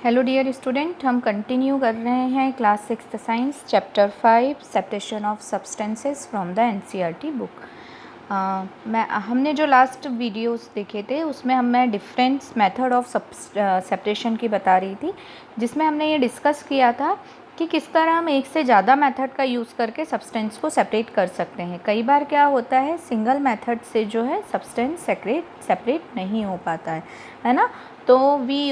Hello dear student, हम continue कर रहे हैं class 6th science chapter 5 separation of substances from the NCERT book. हमने जो लास्ट वीडियोस देखे थे उसमें मैं डिफरेंट मेथड ऑफ सेपरेशन की बता रही थी, जिसमें हमने ये डिस्कस किया था कि किस तरह हम एक से ज़्यादा मेथड का यूज़ करके सब्सटेंस को सेपरेट कर सकते हैं। कई बार क्या होता है, सिंगल मेथड से जो है सब्सटेंस सेपरेट नहीं हो पाता है ना। तो we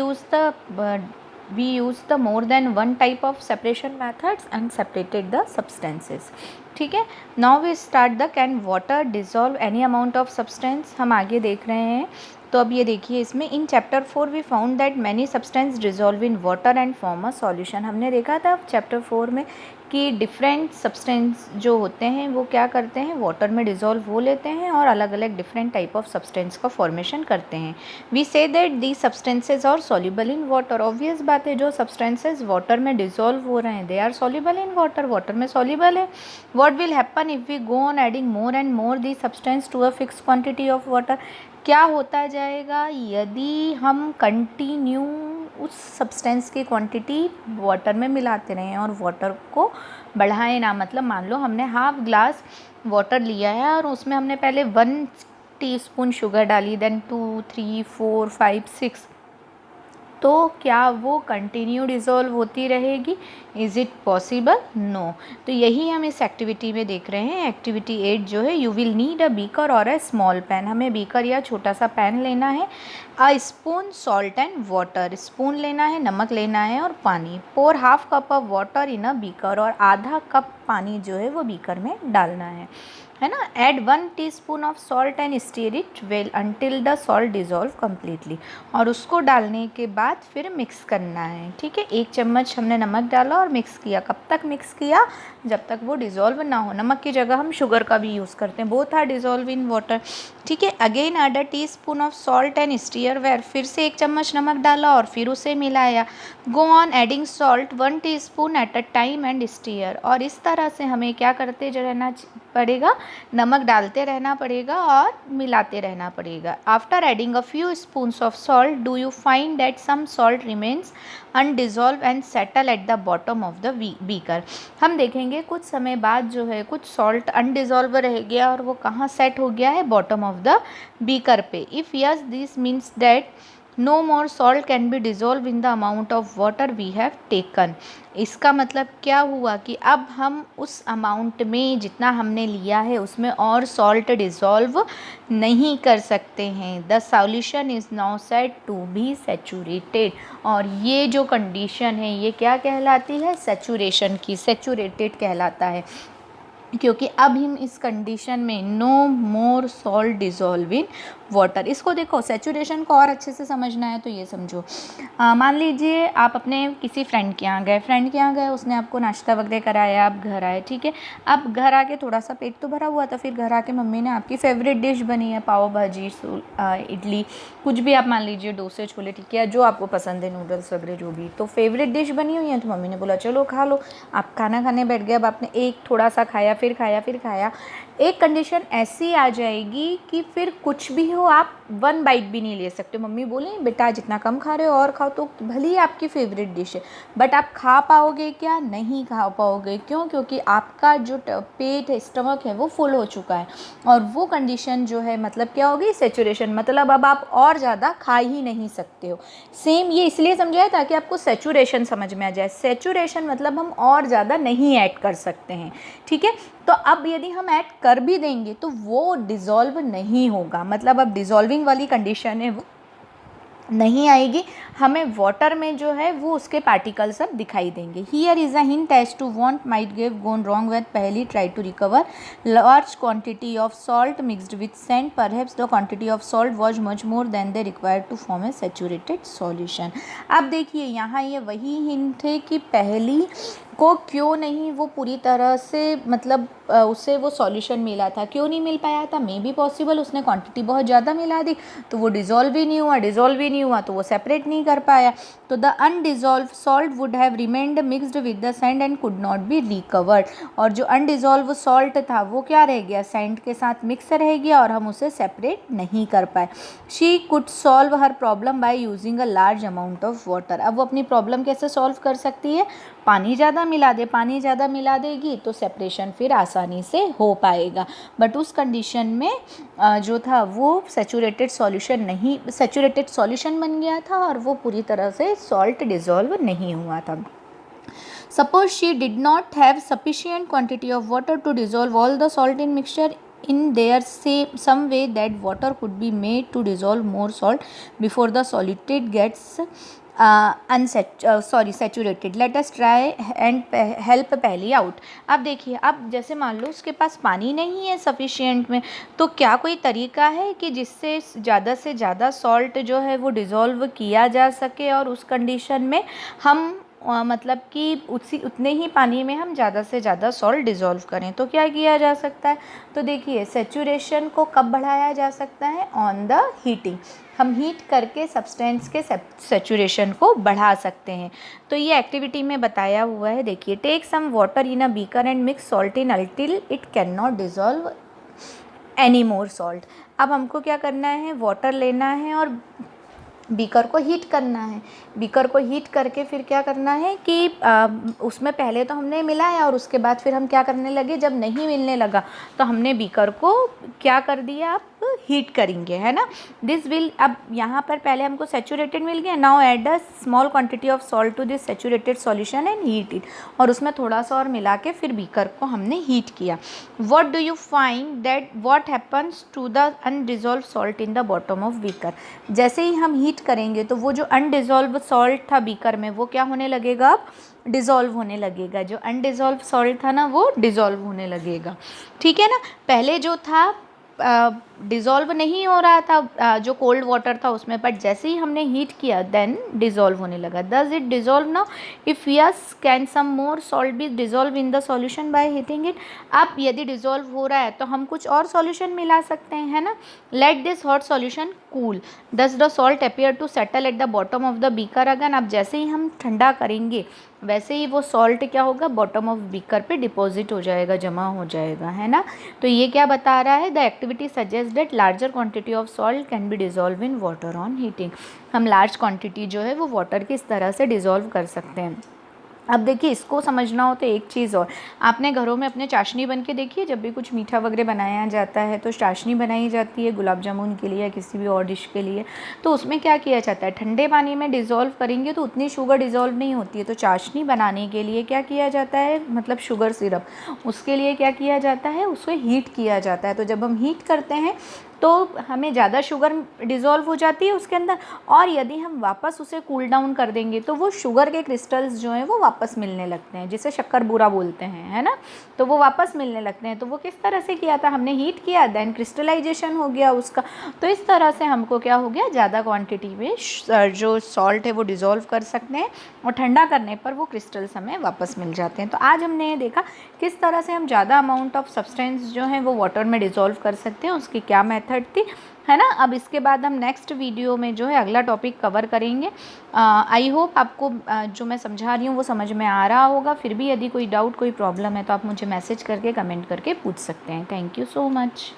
use the more than one type of separation methods and separated the substances। ठीक है, now we start the can water dissolve any amount of substance. हम आगे देख रहे हैं। तो अब ये देखिए, इसमें in chapter 4 we found that many substance dissolve in water and form a solution. हमने देखा था चैप्टर 4 में कि डिफरेंट सब्सटेंस जो होते हैं वो क्या करते हैं, वाटर में डिज़ोल्व हो लेते हैं और अलग अलग डिफरेंट टाइप ऑफ सब्सटेंस का फॉर्मेशन करते हैं। We see that the substances are soluble in water. Obvious बात है, जो सब्सटेंसेज वाटर में डिज़ोल्व हो रहे हैं they are soluble in water, water में सॉल्युबल है। What will happen if we go on adding more and more the substance to a fix quantity of water. क्या होता जाएगा यदि हम कंटिन्यू उस सब्सटेंस की क्वांटिटी वाटर में मिलाते रहें और वाटर को बढ़ाएं ना। मतलब मान लो हमने हाफ ग्लास वाटर लिया है और उसमें हमने पहले 1 टीस्पून शुगर डाली, देन 2 3 4 5 6, तो क्या वो कंटिन्यू डिज़ोल्व होती रहेगी? Is it possible? नो। तो यही हम इस एक्टिविटी में देख रहे हैं। एक्टिविटी 8 जो है, you will need a beaker और अ स्मॉल पैन। हमें बीकर या छोटा सा पैन लेना है। A spoon salt and water, spoon लेना है, नमक लेना है और पानी। Pour half cup of water in a beaker, और आधा कप पानी जो है वो बीकर में डालना है ना। Add 1 teaspoon of salt and stir it well until the salt dissolve completely. और उसको डालने के बाद फिर मिक्स करना है। ठीक है, 1 चम्मच हमने नमक डाला और मिक्स किया। कब तक मिक्स किया? जब तक वो डिज़ोल्व ना हो। नमक की जगह हम शुगर का भी यूज़ करते हैं। Both are dissolve in water. ठीक है, again add a teaspoon of salt and stir well. फिर से 1 चम्मच नमक डाला और फिर उसे मिलाया। Go on adding salt 1 teaspoon at a time and stir. और इस तरह से हमें क्या करते रहना पड़ेगा, नमक डालते रहना पड़ेगा और मिलाते रहना पड़ेगा। After adding a few spoons of salt do you find that some salt remains undissolved and settle at the bottom of the beaker. हम देखेंगे कुछ समय बाद जो है कुछ सॉल्ट अनडिजॉल्व रह गया और वो कहाँ सेट हो गया है? बॉटम ऑफ द बीकर पे। If yes, this means that no more salt can be dissolved in the amount of water we have taken। इसका मतलब क्या हुआ कि अब हम उस अमाउंट में जितना हमने लिया है उसमें और सॉल्ट डिज़ोल्व नहीं कर सकते हैं। The solution is now set to be saturated. और ये जो कंडीशन है ये क्या कहलाती है? सेचूरेशन की, सेचूरेटेड कहलाता है, क्योंकि अब हम इस कंडीशन में no more salt dissolve in water. इसको देखो, सेचूरेशन को और अच्छे से समझना है तो ये समझो। मान लीजिए आप अपने किसी फ्रेंड के यहाँ गए, उसने आपको नाश्ता वगैरह कराया, आप घर आए। ठीक है, अब घर आके थोड़ा सा पेट तो भरा हुआ था, फिर घर आके मम्मी ने आपकी फेवरेट डिश बनी है, पाव भाजी, इडली, कुछ भी आप मान लीजिए, डोसे, छोले, ठीक है, जो आपको पसंद है, नूडल्स वगैरह जो भी, तो फेवरेट डिश बनी हुई है। तो मम्मी ने बोला चलो खा लो। आप खाना खाने बैठ गए। अब आपने एक थोड़ा सा खाया, फिर खाया। एक कंडीशन ऐसी आ जाएगी कि फिर कुछ भी हो आप 1 बाइट भी नहीं ले सकते। मम्मी बोले बेटा जितना कम खा रहे हो और खाओ, तो भले ही आपकी फेवरेट डिश है बट आप खा पाओगे क्या? नहीं खा पाओगे। क्यों? क्योंकि आपका जो पेट है, स्टमक है, वो फुल हो चुका है। और वो कंडीशन जो है मतलब क्या होगी? सेचुरेशन। मतलब अब आप और ज़्यादा खा ही नहीं सकते हो। सेम ये इसलिए समझाया ताकि आपको सेचुरेशन समझ में आ जाए। सेचुरेशन मतलब हम और ज़्यादा नहीं ऐड कर सकते हैं। ठीक है, तो अब यदि हम ऐड कर भी देंगे तो वो डिज़ोल्व नहीं होगा। मतलब अब डिज़ोल्विंग वाली कंडीशन है वो नहीं आएगी। हमें वाटर में जो है वो उसके पार्टिकल्स अब दिखाई देंगे। Here is a hint as to what might have gone wrong with पहली try to recover large quantity of salt mixed with sand. Perhaps the quantity of salt was much more than they required to form a saturated solution. अब देखिए यहाँ ये वही hint है कि पहली को क्यों नहीं वो पूरी तरह से मतलब उसे वो सॉल्यूशन मिला था, क्यों नहीं मिल पाया था? मे बी पॉसिबल उसने क्वांटिटी बहुत ज़्यादा मिला दी तो वो डिज़ोल्व ही नहीं हुआ तो वो सेपरेट नहीं कर पाया, तो the undissolved salt would have remained mixed with the sand and could not be recovered. और जो अनडिजॉल्व सॉल्ट था वो क्या रह गया, सैंड के साथ मिक्स रह गया और हम उसे सेपरेट नहीं कर पाए। She could solve her problem by using a large amount of water. अब वो अपनी प्रॉब्लम कैसे सॉल्व कर सकती है, पानी ज़्यादा मिला दे, पानी ज़्यादा मिला देगी तो सेपरेशन फिर आसानी से हो पाएगा। बट उस कंडीशन में जो था वो सैचुरेटेड सॉल्यूशन बन गया था और वो पूरी तरह से सॉल्ट डिज़ोल्व नहीं हुआ था। Suppose she did not have sufficient quantity of water to dissolve all the salt in mixture, in there some way that water could be made to dissolve more salt before the solid gets saturated. Let us try and help पहली out। अब देखिए, अब जैसे मान लो उसके पास पानी नहीं है सफिशिएंट में, तो क्या कोई तरीका है कि जिससे ज़्यादा से ज़्यादा सॉल्ट जो है वो डिज़ोल्व किया जा सके और उस कंडीशन में हम मतलब कि उतने ही पानी में हम ज़्यादा से ज़्यादा सॉल्ट डिज़ोल्व करें। तो क्या किया जा सकता है, तो देखिए सैचुरेशन को कब बढ़ाया जा सकता है, ऑन द हीटिंग। हम हीट करके सब्सटेंस के सैचुरेशन को बढ़ा सकते हैं। तो ये एक्टिविटी में बताया हुआ है। देखिए, take some water in a beaker and mix salt in until it can not dissolve any more salt. अब हमको क्या करना है, वाटर लेना है और बीकर को हीट करना है। बीकर को हीट करके फिर क्या करना है कि उसमें पहले तो हमने मिलाया और उसके बाद फिर हम क्या करने लगे, जब नहीं मिलने लगा तो हमने बीकर को क्या कर दिया, अब हीट करेंगे, है ना। दिस विल, अब यहाँ पर पहले हमको सैचुरेटेड मिल गया, now add a small quantity of salt to this saturated solution and heat it. और उसमें थोड़ा सा और मिला के फिर बीकर को हमने हीट किया। What do you find that what happens to the undissolved salt in the bottom of beaker. जैसे ही हम हीट करेंगे तो वो जो अनडिजॉल्व सॉल्ट था बीकर में वो क्या होने लगेगा, अब डिज़ोल्व होने लगेगा। जो अनडिजॉल्व सॉल्ट था ना वो डिज़ोल्व होने लगेगा, ठीक है ना। पहले जो था डिज़ोल्व नहीं हो रहा था, जो कोल्ड वाटर था उसमें, बट जैसे ही हमने हीट किया देन डिज़ोल्व होने लगा। Does it dissolve now, if yes can some more salt be dissolve in the solution by heating it. अब यदि डिज़ोल्व हो रहा है तो हम कुछ और सॉल्यूशन मिला सकते हैं, है ना। Let this hot solution cool, does the salt appear to settle at the bottom of the beaker again. अब जैसे ही हम ठंडा करेंगे वैसे ही वो सॉल्ट क्या होगा, बॉटम ऑफ बीकर पे डिपॉजिट हो जाएगा, जमा हो जाएगा, है ना। तो ये क्या बता रहा है, the activity suggest that larger quantity of salt can be dissolve in water on heating. हम लार्ज क्वांटिटी जो है वो वाटर की इस तरह से डिज़ोल्व कर सकते हैं। अब देखिए, इसको समझना हो तो एक चीज़ और, आपने घरों में अपने चाशनी बन के देखिए, जब भी कुछ मीठा वगैरह बनाया जाता है तो चाशनी बनाई जाती है गुलाब जामुन के लिए या किसी भी और डिश के लिए, तो उसमें क्या किया जाता है, ठंडे पानी में डिज़ोल्व करेंगे तो उतनी शुगर डिज़ोल्व नहीं होती है। तो चाशनी बनाने के लिए क्या किया जाता है, मतलब शुगर सिरप, उसके लिए क्या किया जाता है, उसको हीट किया जाता है। तो जब हम हीट करते हैं तो हमें ज़्यादा शुगर डिज़ोल्व हो जाती है उसके अंदर, और यदि हम वापस उसे कूल डाउन कर देंगे तो वो शुगर के क्रिस्टल्स जो हैं वो वापस मिलने लगते हैं, जिसे शक्कर बूरा बोलते हैं, है ना। तो वो वापस मिलने लगते हैं। तो वो किस तरह से किया था, हमने हीट किया देन क्रिस्टलाइजेशन हो गया उसका। तो इस तरह से हमको क्या हो गया, ज़्यादा क्वान्टिटी में जो सॉल्ट है वो डिज़ोल्व कर सकते हैं और ठंडा करने पर वो क्रिस्टल्स हमें वापस मिल जाते हैं। तो आज हमने ये देखा किस तरह से हम ज़्यादा अमाउंट ऑफ सब्सटेंस जो है वो वाटर में डिज़ोल्व कर सकते हैं, उसकी क्या मेथड थी, है ना। अब इसके बाद हम नेक्स्ट वीडियो में जो है अगला टॉपिक कवर करेंगे। आई होप आपको जो मैं समझा रही हूँ वो समझ में आ रहा होगा। फिर भी यदि कोई डाउट, कोई प्रॉब्लम है तो आप मुझे मैसेज करके, कमेंट करके पूछ सकते हैं। Thank you so much.